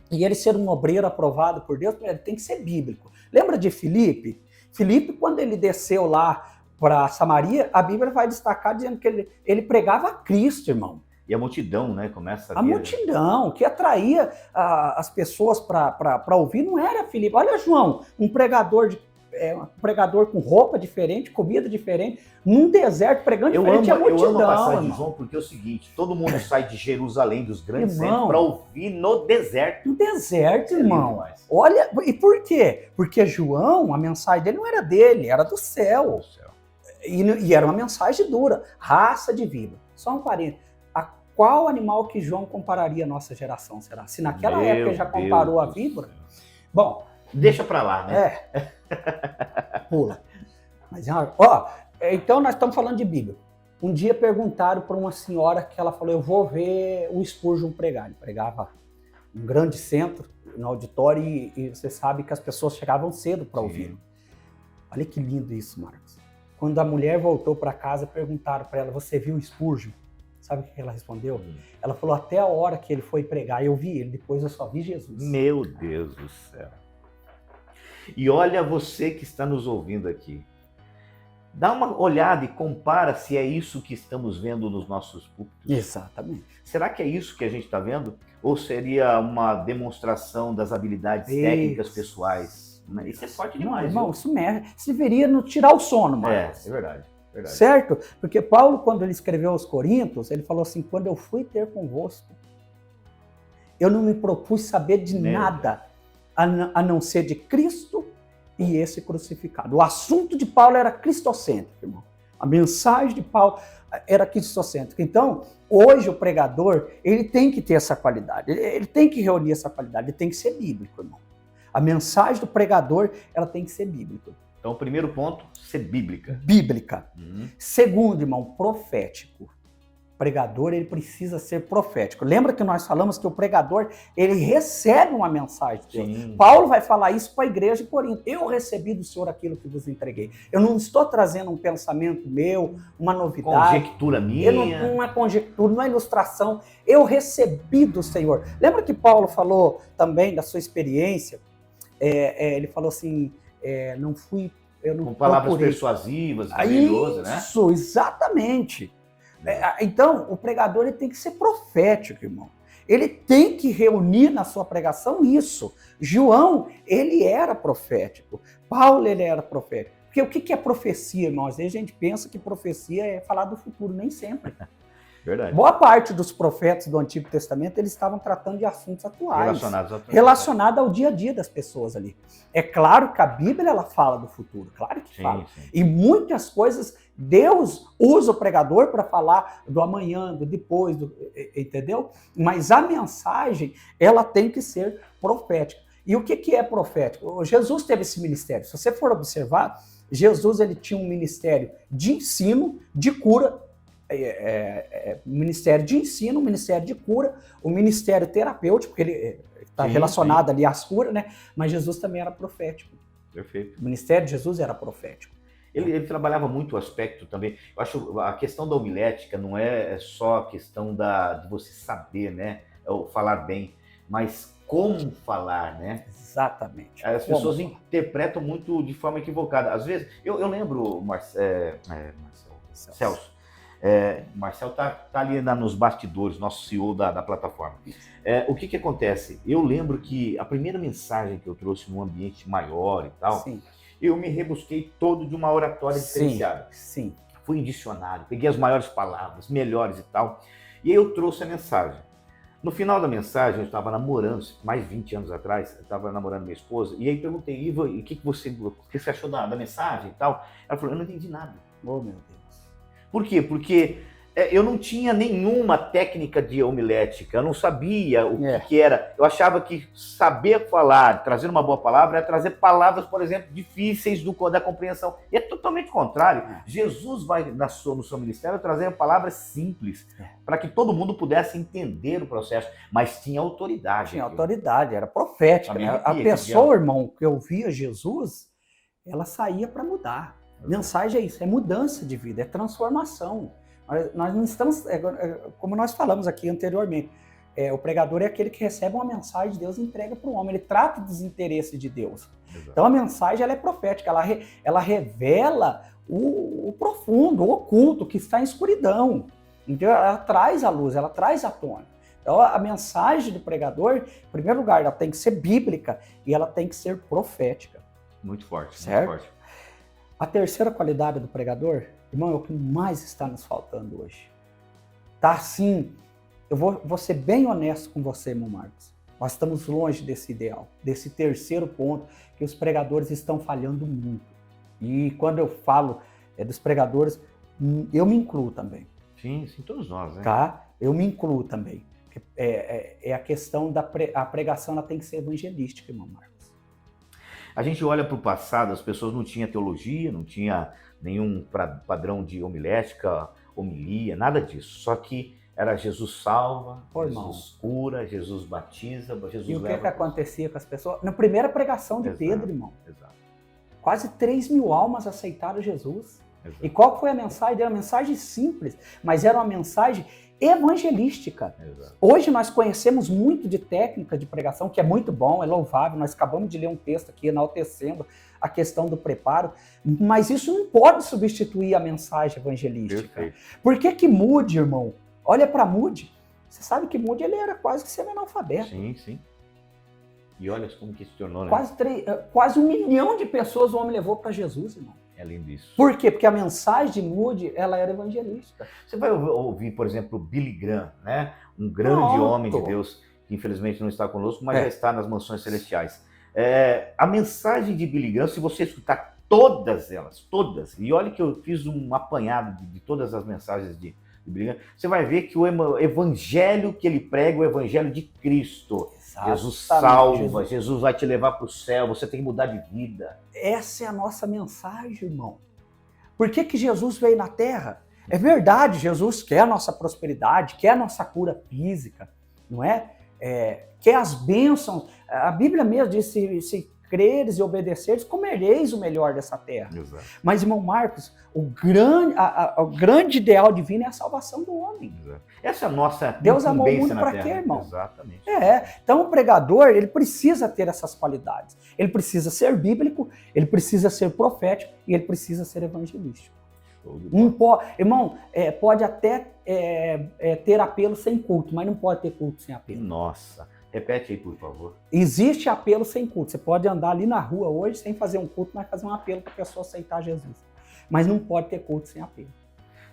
E ele ser um obreiro aprovado por Deus, ele tem que ser bíblico. Lembra de Filipe? Filipe, quando ele desceu lá para Samaria, a Bíblia vai destacar dizendo que ele pregava a Cristo, irmão. E a multidão, né, começa a vir. A multidão, que atraía as pessoas para ouvir, não era Filipe. Olha, João, um pregador com roupa diferente, comida diferente, num deserto, pregando diferente a multidão. Eu amo a passagem de João porque é o seguinte, todo mundo sai de Jerusalém, dos grandes centros, para ouvir no deserto. No deserto, irmão. Olha, e por quê? Porque João, a mensagem dele não era dele, era do céu. E era uma mensagem dura, raça de vida. Só um parênteses. A qual animal que João compararia a nossa geração, será? Se naquela época já comparou a víbora? Bom, deixa pra lá, né? Pula. Mas, então nós estamos falando de Bíblia. Um dia perguntaram para uma senhora que ela falou, eu vou ver o Spurgeon pregar. Ele pregava um grande centro, no auditório, e você sabe que as pessoas chegavam cedo para ouvir. Olha que lindo isso, Marcos. Quando a mulher voltou para casa, perguntaram para ela, você viu o Spurgeon? Sabe o que ela respondeu? Ela falou, até a hora que ele foi pregar, eu vi ele, depois eu só vi Jesus. Meu Deus do céu. E olha você que está nos ouvindo aqui. Dá uma olhada e compara se é isso que estamos vendo nos nossos púlpitos. Exatamente. Será que é isso que a gente está vendo? Ou seria uma demonstração das habilidades técnicas pessoais? Isso é forte demais. Irmão, isso deveria nos tirar o sono, Marcos. É verdade. Certo? Porque Paulo, quando ele escreveu aos Coríntios, ele falou assim, quando eu fui ter convosco, eu não me propus saber de nada, a não ser de Cristo e esse crucificado. O assunto de Paulo era cristocêntrico, irmão. A mensagem de Paulo era cristocêntrica. Então, hoje o pregador, ele tem que ter essa qualidade, ele tem que reunir essa qualidade, ele tem que ser bíblico, irmão. A mensagem do pregador, ela tem que ser bíblica. Então, o primeiro ponto, ser bíblica. Bíblica. Segundo, irmão, profético. O pregador, ele precisa ser profético. Lembra que nós falamos que o pregador, ele recebe uma mensagem de Deus. Sim. Paulo vai falar isso para a igreja de Corinto. Eu recebi do Senhor aquilo que vos entreguei. Eu não estou trazendo um pensamento meu, uma novidade. Conjectura minha. Não é conjectura, não é ilustração. Eu recebi do Senhor. Lembra que Paulo falou também da sua experiência? Ele falou assim, eu não com palavras persuasivas, maravilhosas, né? Isso, exatamente. Então, o pregador ele tem que ser profético, irmão. Ele tem que reunir na sua pregação isso. João, ele era profético. Paulo, ele era profético. Porque o que é profecia, irmão? Às vezes a gente pensa que profecia é falar do futuro, nem sempre. Verdade. Boa parte dos profetas do Antigo Testamento, eles estavam tratando de assuntos atuais, relacionados ao dia a dia das pessoas ali. É claro que a Bíblia ela fala do futuro, claro que fala. Sim. E muitas coisas, Deus usa o pregador para falar do amanhã, do depois, entendeu? Mas a mensagem, ela tem que ser profética. E o que é profético? Jesus teve esse ministério. Se você for observar, Jesus ele tinha um ministério de ensino, de cura, ministério de ensino, ministério de cura, o ministério terapêutico, porque ele está relacionado ali às curas, né? Mas Jesus também era profético. Perfeito. O ministério de Jesus era profético. Ele trabalhava muito o aspecto também. Eu acho a questão da homilética não é só a questão de você saber, né? Falar bem, mas como falar, né? Exatamente. As pessoas interpretam muito de forma equivocada. Às vezes, eu lembro, Celso. Marcel tá ali nos bastidores, nosso CEO da plataforma. O que acontece? Eu lembro que a primeira mensagem que eu trouxe num ambiente maior e tal, eu me rebusquei todo de uma oratória diferenciada. Sim. Fui em dicionário, peguei as maiores palavras, melhores e tal, e aí eu trouxe a mensagem. No final da mensagem, eu estava namorando, mais de 20 anos atrás, eu estava namorando minha esposa, e aí perguntei, Iva, o que você achou da mensagem e tal? Ela falou, eu não entendi nada. Oh, meu Deus. Por quê? Porque eu não tinha nenhuma técnica de homilética, eu não sabia o que era. Eu achava que saber falar, trazer uma boa palavra, é trazer palavras, por exemplo, difíceis da compreensão. E é totalmente contrário. Jesus vai, no seu ministério, trazer palavras simples, para que todo mundo pudesse entender o processo, mas tinha autoridade. Tinha autoridade, era profética. Né? A pessoa, irmão, que ouvia Jesus, ela saía para mudar. Mensagem é isso, é mudança de vida, é transformação. Nós não estamos, como nós falamos aqui anteriormente, o pregador é aquele que recebe uma mensagem de Deus e entrega para o homem, ele trata dos interesses de Deus. Exato. Então a mensagem ela é profética, ela revela o profundo, o oculto, que está em escuridão. Então ela traz a luz, ela traz à tona. Então a mensagem do pregador, em primeiro lugar, ela tem que ser bíblica e ela tem que ser profética. Muito forte, certo? Muito forte. A terceira qualidade do pregador, irmão, é o que mais está nos faltando hoje. Tá assim, eu vou ser bem honesto com você, irmão Marcos. Nós estamos longe desse ideal, desse terceiro ponto, que os pregadores estão falhando muito. E quando eu falo dos pregadores, eu me incluo também. Sim, todos nós, né? Tá? Eu me incluo também. É a questão a pregação, ela tem que ser evangelística, irmão Marcos. A gente olha para o passado, as pessoas não tinham teologia, não tinha nenhum padrão de homilética, homilia, nada disso. Só que era Jesus salva, Jesus cura, Jesus batiza, Jesus leva... E o que acontecia com as pessoas? Na primeira pregação de Pedro, irmão, quase 3 mil almas aceitaram Jesus. Exato. E qual foi a mensagem? Era uma mensagem simples, mas era uma mensagem evangelística. Exato. Hoje nós conhecemos muito de técnica de pregação, que é muito bom, é louvável. Nós acabamos de ler um texto aqui enaltecendo a questão do preparo, mas isso não pode substituir a mensagem evangelística. Perfeito. Por que Moody, irmão? Olha para Moody. Você sabe que Moody ele era quase que semi-analfabeto. Sim. E olha como que se tornou, né? Quase 1 milhão de pessoas o homem levou para Jesus, irmão. É lindo isso. Por quê? Porque a mensagem de Moody, ela era evangelística. Você vai ouvir, por exemplo, Billy Graham, né? Um grande homem de Deus, que infelizmente não está conosco, mas já está nas mansões celestiais. A mensagem de Billy Graham, se você escutar todas elas, e olha que eu fiz um apanhado de todas as mensagens de Billy Graham, você vai ver que o evangelho que ele prega é o evangelho de Cristo. Jesus salva, Jesus vai te levar para o céu, você tem que mudar de vida. Essa é a nossa mensagem, irmão. Por que Jesus veio na Terra? É verdade, Jesus quer a nossa prosperidade, quer a nossa cura física, não é? Quer as bênçãos. A Bíblia mesmo diz, se creres e obedeceres, comereis o melhor dessa terra. Exato. Mas, irmão Marcos, o grande ideal divino é a salvação do homem. Exato. Essa é a nossa Deus amou o mundo para quê, irmão? Exatamente. Então o pregador, ele precisa ter essas qualidades. Ele precisa ser bíblico, ele precisa ser profético e ele precisa ser evangelístico. Irmão, pode até ter apelo sem culto, mas não pode ter culto sem apelo. Nossa, Repete aí, por favor. Existe apelo sem culto. Você pode andar ali na rua hoje sem fazer um culto, mas fazer um apelo para a pessoa aceitar Jesus. Mas não pode ter culto sem apelo.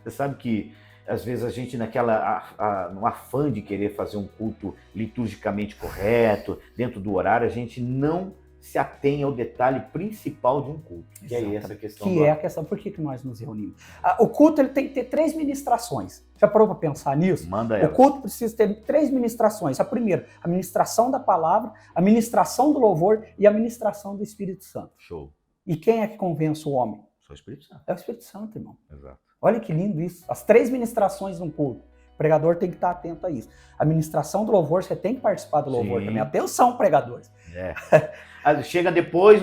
Você sabe que, às vezes, a gente, no afã de querer fazer um culto liturgicamente correto, dentro do horário, a gente não se atém ao detalhe principal de um culto, que é essa questão. Que é a questão, por que nós nos reunimos? O culto ele tem que ter 3 ministrações. Já parou para pensar nisso? Manda ela. O culto precisa ter 3 ministrações. A primeira, a ministração da palavra, a ministração do louvor e a ministração do Espírito Santo. Show. E quem é que convence o homem? Só o Espírito Santo. É o Espírito Santo, irmão. Exato. Olha que lindo isso. As 3 ministrações no culto. O pregador tem que estar atento a isso. A ministração do louvor, você tem que participar do louvor também. Atenção, pregadores. Chega depois,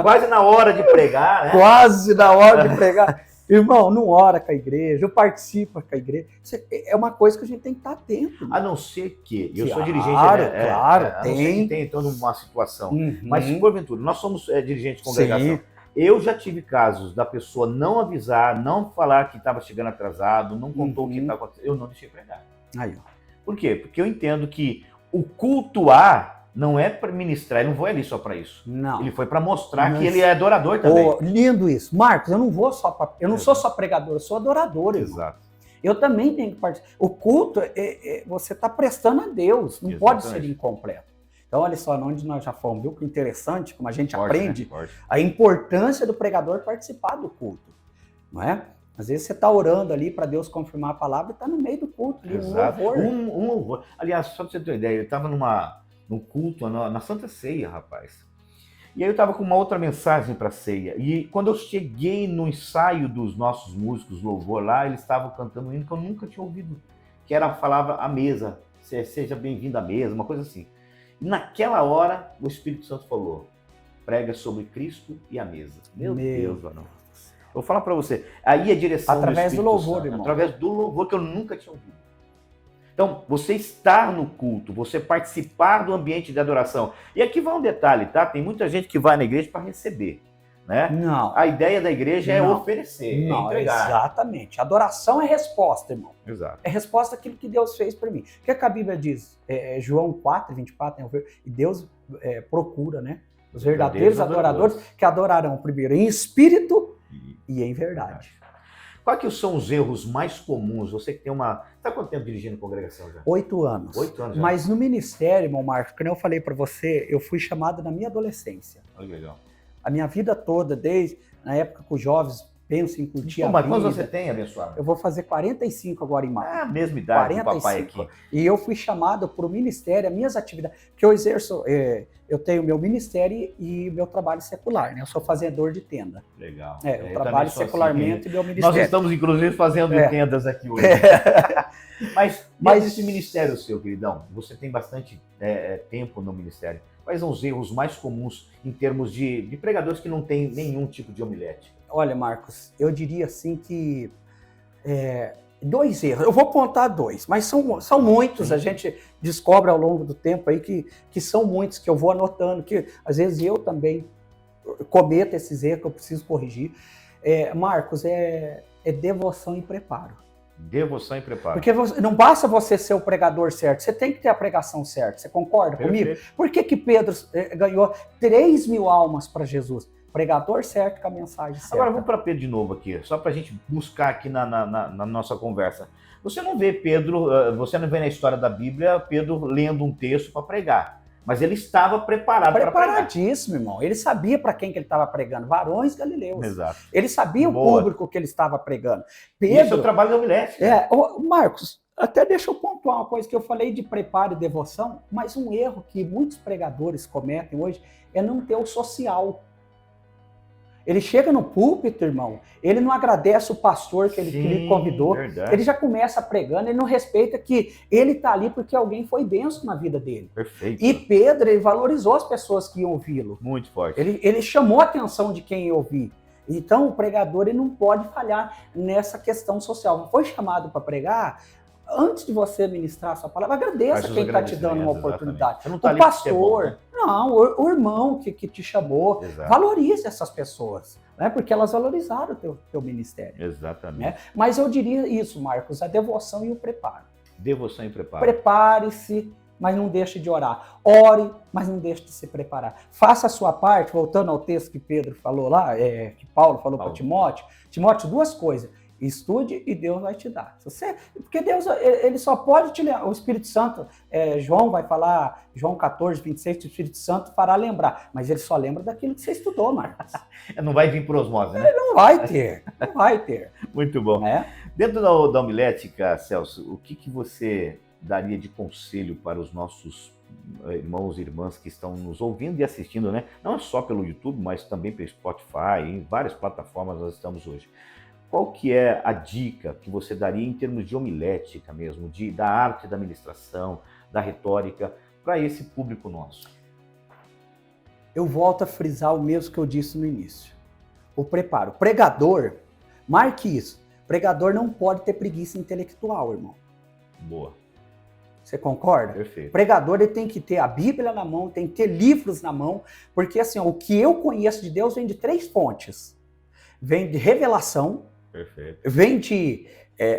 quase na hora de pregar, né? Quase na hora de pregar. Irmão, não ora com a igreja, participa com a igreja. Isso é uma coisa que a gente tem que estar atento. A não ser que, eu sou dirigente, né? Claro, a não ser que tem toda uma situação. Uhum. Mas, porventura, nós somos dirigentes de congregação. Sim. Eu já tive casos da pessoa não avisar, não falar que estava chegando atrasado, não contou o que estava acontecendo. Eu não deixei pregar. Aí, ó. Por quê? Porque eu entendo que o cultuar não é para ministrar, ele não foi ali só para isso. Não. Ele foi para mostrar que ele é adorador também. Lindo isso. Marcos, eu não sou só pregador, eu sou adorador. Exato. Eu também tenho que participar. O culto, você está prestando a Deus, não pode ser incompleto. Então, olha só, onde nós já fomos, viu que interessante, como a gente aprende, né? A importância do pregador participar do culto, não é? Às vezes você está orando ali para Deus confirmar a palavra e está no meio do culto, ali, um louvor. Um louvor. Aliás, só para você ter uma ideia, eu estava num culto, na Santa Ceia, rapaz. E aí eu estava com uma outra mensagem para a ceia. E quando eu cheguei no ensaio dos nossos músicos louvor lá, eles estavam cantando um hino que eu nunca tinha ouvido, que era a palavra à mesa, seja bem-vindo à mesa, uma coisa assim. E naquela hora, o Espírito Santo falou, prega sobre Cristo e a mesa. Meu Deus, não. Eu vou falar para você, aí a direção através do louvor, Santo, irmão. Através do louvor que eu nunca tinha ouvido. Então, você estar no culto, você participar do ambiente de adoração. E aqui vai um detalhe, tá? Tem muita gente que vai na igreja para receber, né? Não. A ideia da igreja é oferecer, não, é entregar. Exatamente. Adoração é resposta, irmão. Exato. É resposta àquilo que Deus fez por mim. O que a Bíblia diz? João 4, 24, e Deus procura, né? Os verdadeiros adoradores que adorarão primeiro em espírito e em verdade. Quais são os erros mais comuns? Você que tem uma... Está quanto tempo dirigindo congregação já? 8 anos. 8 anos já. Mas no ministério, irmão Marcos, como eu falei para você, eu fui chamado na minha adolescência. Olha que legal. A minha vida toda, desde na época que os jovens pensam em curtir a vida. Quantos você tem, abençoado? Eu vou fazer 45 agora em maio. É a mesma idade do papai aqui. E eu fui chamado para o ministério, as minhas atividades, que eu exerço, eu tenho meu ministério e meu trabalho secular, né? Eu sou fazedor de tenda. Legal. Eu trabalho secularmente assim, e meu ministério. Nós estamos, inclusive, fazendo tendas aqui hoje. Mas esse ministério seu, queridão, você tem bastante tempo no ministério. Quais são os erros mais comuns em termos de pregadores que não têm nenhum tipo de homilete? Olha, Marcos, eu diria assim que 2 erros. Eu vou contar 2, mas são muitos. Sim. A gente descobre ao longo do tempo aí que são muitos, que eu vou anotando, que às vezes eu também cometo esses erros que eu preciso corrigir. Marcos, é devoção e preparo. Devoção e preparo. Porque não basta você ser o pregador certo, você tem que ter a pregação certa. Você concorda comigo? Por que Pedro ganhou 3.000 almas para Jesus? Pregador certo com a mensagem certa. Agora vamos para Pedro de novo aqui, só para a gente buscar aqui na nossa conversa. Você não vê Pedro, você não vê na história da Bíblia Pedro lendo um texto para pregar, mas ele estava preparado para pregar. Preparadíssimo, irmão. Ele sabia para quem que ele estava pregando, varões galileus. Exato. Ele sabia o público que ele estava pregando. Pedro, isso é o trabalho da mulher. Marcos, até deixa eu pontuar uma coisa que eu falei de preparo e devoção, mas um erro que muitos pregadores cometem hoje é não ter o social. Ele chega no púlpito, irmão, ele não agradece o pastor que ele convidou, verdade. Ele já começa pregando, ele não respeita que ele está ali porque alguém foi benção na vida dele. Perfeito. E Pedro, ele valorizou as pessoas que iam ouvi-lo. Muito forte. Ele chamou a atenção de quem ia ouvir. Então, o pregador ele não pode falhar nessa questão social. Foi chamado para pregar, antes de você ministrar a sua palavra, agradeça quem está te dando uma oportunidade. Você não tá o pastor, não, o irmão que te chamou, exato. Valorize essas pessoas, né? Porque elas valorizaram o teu ministério. Exatamente. Né? Mas eu diria isso, Marcos, a devoção e o preparo. Devoção e preparo. Prepare-se, mas não deixe de orar. Ore, mas não deixe de se preparar. Faça a sua parte, voltando ao texto que Pedro falou lá, que Paulo falou para Timóteo. Timóteo, duas coisas. Estude e Deus vai te dar. Porque Deus, ele só pode te lembrar. O Espírito Santo, João vai falar, João 14, 26, o Espírito Santo fará lembrar. Mas ele só lembra daquilo que você estudou, Marcos. Não vai vir por osmose, né? Ele não vai ter. Muito bom. Dentro da homilética, Celso, o que você daria de conselho para os nossos irmãos e irmãs que estão nos ouvindo e assistindo, né? Não é só pelo YouTube, mas também pelo Spotify, em várias plataformas nós estamos hoje. Qual que é a dica que você daria em termos de homilética mesmo, da arte da ministração, da retórica, para esse público nosso? Eu volto a frisar o mesmo que eu disse no início. O preparo. Pregador, marque isso. Pregador não pode ter preguiça intelectual, irmão. Boa. Você concorda? Perfeito. Pregador, ele tem que ter a Bíblia na mão, tem que ter livros na mão, porque assim, o que eu conheço de Deus vem de 3 fontes. Vem de revelação. Perfeito.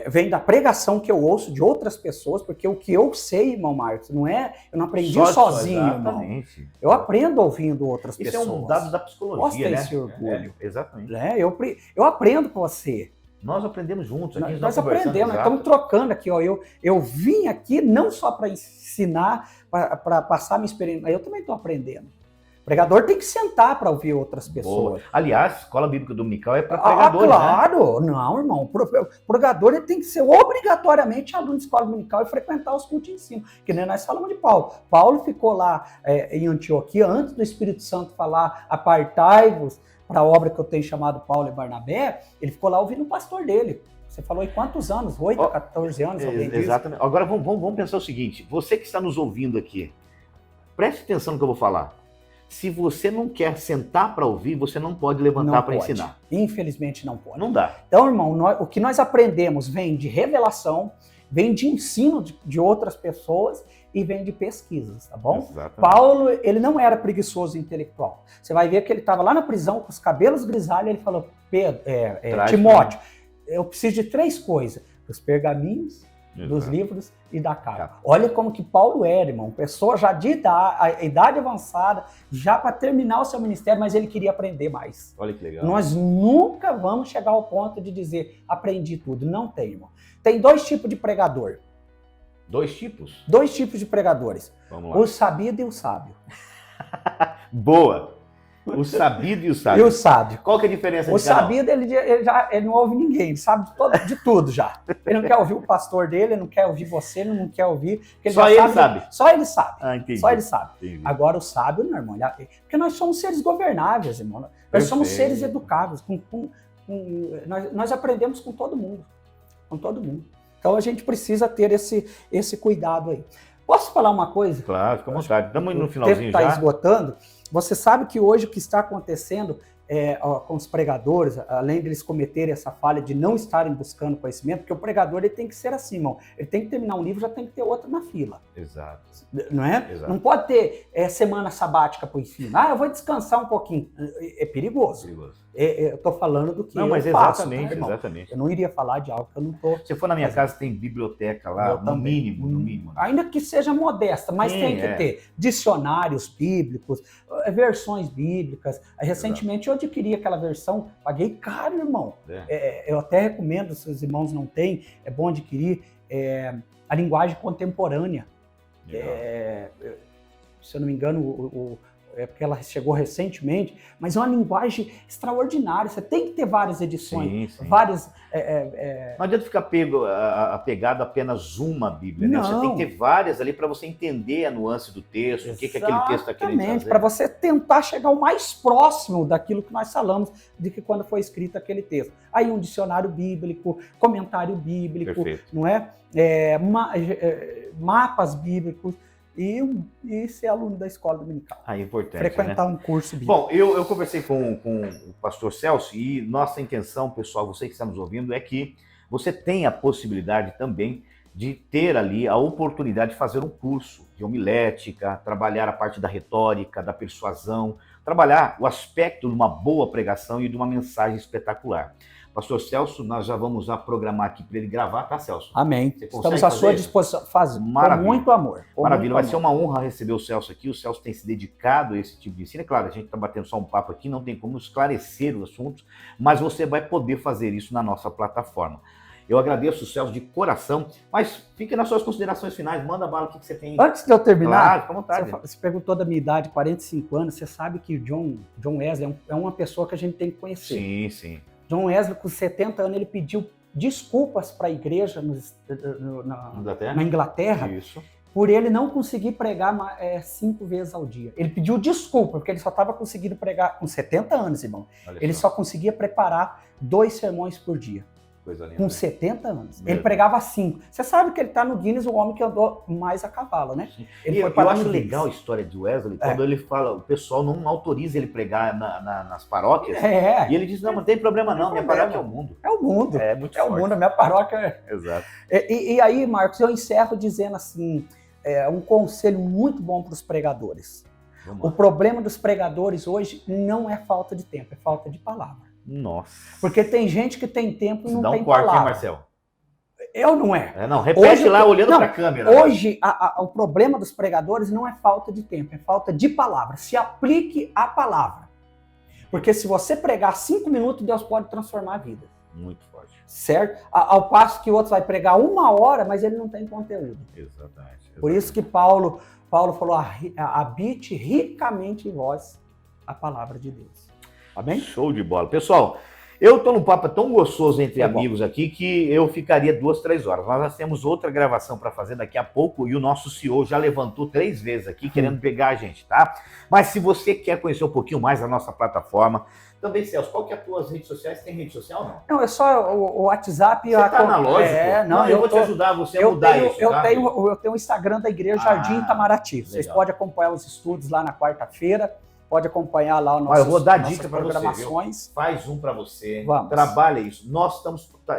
Vem da pregação que eu ouço de outras pessoas, porque o que eu sei, irmão Marcos, eu não aprendi sozinho, exatamente. Irmão. Eu aprendo ouvindo outras pessoas. Isso é um dado da psicologia, né? Esse orgulho. Exatamente. Eu aprendo com você. Nós aprendemos juntos. Aqui Nós aprendemos, nós estamos trocando aqui. Ó. Eu vim aqui não só para ensinar, para passar minha experiência, mas eu também estou aprendendo. O pregador tem que sentar para ouvir outras pessoas. Boa. Aliás, a escola bíblica dominical é para pregadores, claro. Né? Não, irmão. O pregador ele tem que ser obrigatoriamente aluno de escola dominical e frequentar os cultos de ensino. Que nem nós falamos de Paulo. Paulo ficou lá em Antioquia, antes do Espírito Santo falar, apartai-vos para a obra que eu tenho chamado Paulo e Barnabé, ele ficou lá ouvindo o pastor dele. Você falou em quantos anos? 8, 14 anos? Exatamente. Agora vamos pensar o seguinte. Você que está nos ouvindo aqui, preste atenção no que eu vou falar. Se você não quer sentar para ouvir, você não pode levantar para ensinar. Infelizmente não pode. Não dá. Então, irmão, o que nós aprendemos vem de revelação, vem de ensino de outras pessoas e vem de pesquisas, tá bom? Exatamente. Paulo, ele não era preguiçoso intelectual. Você vai ver que ele estava lá na prisão com os cabelos grisalhos, ele falou, Timóteo, eu preciso de 3 coisas, os pergaminhos, dos livros e da carta. Olha como que Paulo era, irmão, pessoa já de idade avançada, já para terminar o seu ministério, mas ele queria aprender mais. Olha que legal. Nós nunca vamos chegar ao ponto de dizer, aprendi tudo. Não tem, irmão. Tem 2 tipos de pregador. 2 tipos? 2 tipos de pregadores. Vamos lá. O sabido e o sábio. Boa. O sabido e o sábio. E o sábio. Qual que é a diferença? O sabido, ele não ouve ninguém, ele sabe de tudo já. Ele não quer ouvir o pastor dele, ele não quer ouvir você, ele não quer ouvir. Só ele sabe? Só ele sabe. Ah, entendi. Só ele sabe. Entendi. Agora o sábio, não, irmão. Porque nós somos seres governáveis, irmão. Nós somos seres educáveis. Nós aprendemos com todo mundo. Com todo mundo. Então a gente precisa ter esse cuidado aí. Posso falar uma coisa? Claro, fica à vontade. Estamos no finalzinho já. O tempo está já. esgotando. Você sabe que hoje o que está acontecendo com os pregadores, além deles cometerem essa falha de não estarem buscando conhecimento, porque o pregador ele tem que ser assim, irmão. Ele tem que terminar um livro, já tem que ter outro na fila. Exato. Não é? Exato. Não pode ter semana sabática para o ensino. Eu vou descansar um pouquinho. É perigoso. Eu estou falando do que mas eu faço, exatamente, tá, exatamente. Eu não iria falar de algo que eu não estou... Se for na minha casa, tem biblioteca lá, no mínimo. Ainda que seja modesta, mas tem que ter dicionários bíblicos, versões bíblicas. Recentemente eu adquiri aquela versão, paguei caro, irmão. Eu até recomendo, se os irmãos não têm, é bom adquirir a linguagem contemporânea. Se eu não me engano, porque ela chegou recentemente, mas é uma linguagem extraordinária. Você tem que ter várias edições, sim. várias... Não adianta ficar apegado a apenas uma Bíblia, né? Você tem que ter várias ali para você entender a nuance do texto, o que aquele texto está querendo dizer. Exatamente, para você tentar chegar o mais próximo daquilo que nós falamos, de que quando foi escrito aquele texto. Aí um dicionário bíblico, comentário bíblico, perfeito. Não é? Mapas bíblicos. E ser aluno da escola dominical. É importante, frequentar um curso bíblico. Bom, eu conversei com o pastor Celso e nossa intenção, pessoal, você que está nos ouvindo, é que você tenha a possibilidade também de ter ali a oportunidade de fazer um curso de homilética, trabalhar a parte da retórica, da persuasão, trabalhar o aspecto de uma boa pregação e de uma mensagem espetacular. Pastor Celso, nós já vamos programar aqui para ele gravar, tá, Celso? Amém. Estamos à sua disposição. Faz com muito amor. Maravilha. Vai ser uma honra receber o Celso aqui. O Celso tem se dedicado a esse tipo de ensino. É claro, a gente está batendo só um papo aqui, não tem como esclarecer os assuntos, mas você vai poder fazer isso na nossa plataforma. Eu agradeço o Celso de coração, mas fique nas suas considerações finais, manda bala o que você tem. Antes de eu terminar, claro, fica à vontade. Você perguntou da minha idade, 45 anos, você sabe que John Wesley é uma pessoa que a gente tem que conhecer. Sim, sim. John Wesley, com 70 anos, ele pediu desculpas para a igreja na Inglaterra. Isso. Por ele não conseguir pregar 5 vezes ao dia. Ele pediu desculpa, porque ele só estava conseguindo pregar com 70 anos, irmão. Ele só conseguia preparar 2 sermões por dia. Coisa linda, com 70 anos. Ele pregava 5. Você sabe que ele está no Guinness, o homem que andou mais a cavalo, né? Ele foi eu acho legal a história de Wesley, quando ele fala, o pessoal não autoriza ele pregar nas paróquias. E ele diz, não tem problema não, minha paróquia é o mundo. É o mundo. É muito forte. O mundo, a minha paróquia é... Exato. E aí, Marcos, eu encerro dizendo assim, um conselho muito bom para os pregadores. O problema dos pregadores hoje não é falta de tempo, é falta de palavra. Nossa. Porque tem gente que tem tempo e não tem palavra. Dá um corte, hein, Marcelo? Eu não é. Não, repete hoje, lá olhando para a câmera. Hoje, o problema dos pregadores não é falta de tempo, é falta de palavra. Se aplique a palavra. Porque se você pregar 5 minutos, Deus pode transformar a vida. Muito forte. Certo? Ao passo que o outro vai pregar 1 hora, mas ele não tem conteúdo. Exatamente. Por isso que Paulo falou, habite ricamente em vós a palavra de Deus. Tá bem? Show de bola. Pessoal, eu tô num papo tão gostoso entre amigos aqui que eu ficaria 2, 3 horas. Nós temos outra gravação para fazer daqui a pouco e o nosso CEO já levantou 3 vezes aqui querendo pegar a gente, tá? Mas se você quer conhecer um pouquinho mais da nossa plataforma, também, Celso, qual que é as tuas redes sociais? Tem rede social ou não? Não, é só o WhatsApp. Você tá analógico? Não, eu vou te ajudar a mudar isso, tá? Eu tenho o Instagram da igreja Jardim Itamaraty. Vocês podem acompanhar os estudos lá na quarta-feira. Pode acompanhar lá o nosso. Eu vou dar dica para você, viu? Faz um para você. Vamos. Trabalha isso.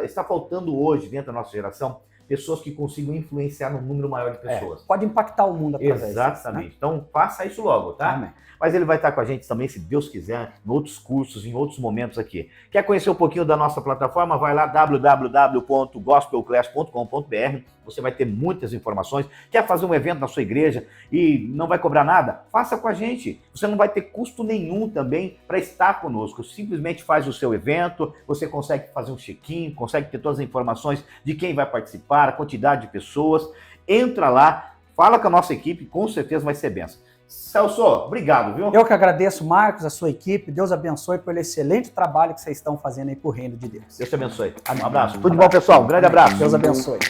Está faltando hoje, dentro da nossa geração, pessoas que consigam influenciar num número maior de pessoas. Pode impactar o mundo através disso. Exatamente. Né? Então, faça isso logo, tá? Amém. Mas ele vai estar com a gente também, se Deus quiser, em outros cursos, em outros momentos aqui. Quer conhecer um pouquinho da nossa plataforma? Vai lá, www.gospelclass.com.br. Você vai ter muitas informações. Quer fazer um evento na sua igreja e não vai cobrar nada? Faça com a gente. Você não vai ter custo nenhum também para estar conosco. Simplesmente faz o seu evento, você consegue fazer um check-in, consegue ter todas as informações de quem vai participar, a quantidade de pessoas. Entra lá, fala com a nossa equipe, com certeza vai ser benção. Celso, obrigado, viu? Eu que agradeço, Marcos, a sua equipe. Deus abençoe pelo excelente trabalho que vocês estão fazendo aí pro reino de Deus. Deus te abençoe. Amém. Um abraço. Tudo de bom, pessoal. Um grande abraço. Deus abençoe.